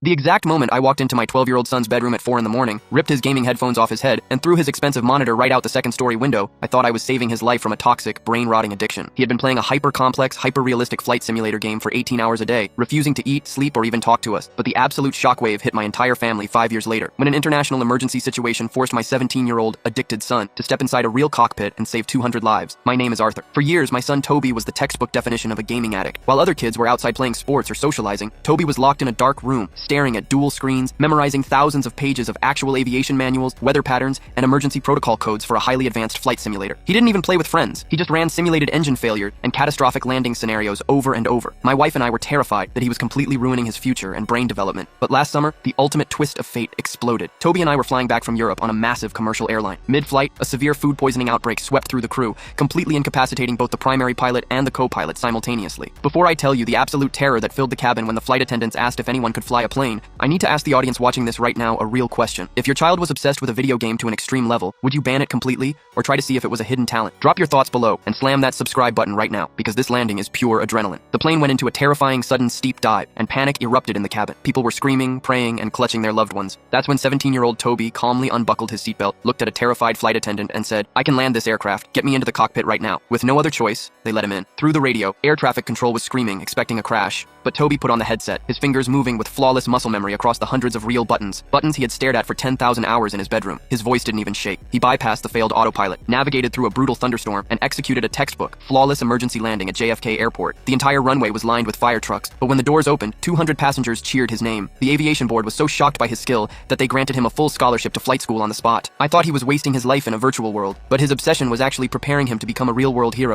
The exact moment I walked into my 12-year-old son's bedroom at 4 in the morning, ripped his gaming headphones off his head, and threw his expensive monitor right out the second-story window, I thought I was saving his life from a toxic, brain-rotting addiction. He had been playing a hyper-complex, hyper-realistic flight simulator game for 18 hours a day, refusing to eat, sleep, or even talk to us. But the absolute shockwave hit my entire family 5 years later, when an international emergency situation forced my 17-year-old, addicted son to step inside a real cockpit and save 200 lives. My name is Arthur. For years, my son Toby was the textbook definition of a gaming addict. While other kids were outside playing sports or socializing, Toby was locked in a dark room, staring at dual screens, memorizing thousands of pages of actual aviation manuals, weather patterns, and emergency protocol codes for a highly advanced flight simulator. He didn't even play with friends. He just ran simulated engine failure and catastrophic landing scenarios over and over. My wife and I were terrified that he was completely ruining his future and brain development. But last summer, the ultimate twist of fate exploded. Toby and I were flying back from Europe on a massive commercial airline. Mid-flight, a severe food poisoning outbreak swept through the crew, completely incapacitating both the primary pilot and the co-pilot simultaneously. Before I tell you the absolute terror that filled the cabin when the flight attendants asked if anyone could fly a plane, I need to ask the audience watching this right now a real question. If your child was obsessed with a video game to an extreme level, would you ban it completely or try to see if it was a hidden talent? Drop your thoughts below and slam that subscribe button right now, because this landing is pure adrenaline. The plane went into a terrifying, sudden, steep dive, and panic erupted in the cabin. People were screaming, praying, and clutching their loved ones. That's when 17-year-old Toby calmly unbuckled his seatbelt, looked at a terrified flight attendant, and said, "I can land this aircraft. Get me into the cockpit right now." With no other choice, they let him in. Through the radio, air traffic control was screaming, expecting a crash. But Toby put on the headset, his fingers moving with flawless muscle memory across the hundreds of real buttons he had stared at for 10,000 hours in his bedroom. His voice didn't even shake. He bypassed the failed autopilot, navigated through a brutal thunderstorm, and executed a textbook, flawless emergency landing at JFK Airport. The entire runway was lined with fire trucks, but when the doors opened, 200 passengers cheered his name. The aviation board was so shocked by his skill that they granted him a full scholarship to flight school on the spot. I thought he was wasting his life in a virtual world, but his obsession was actually preparing him to become a real-world hero.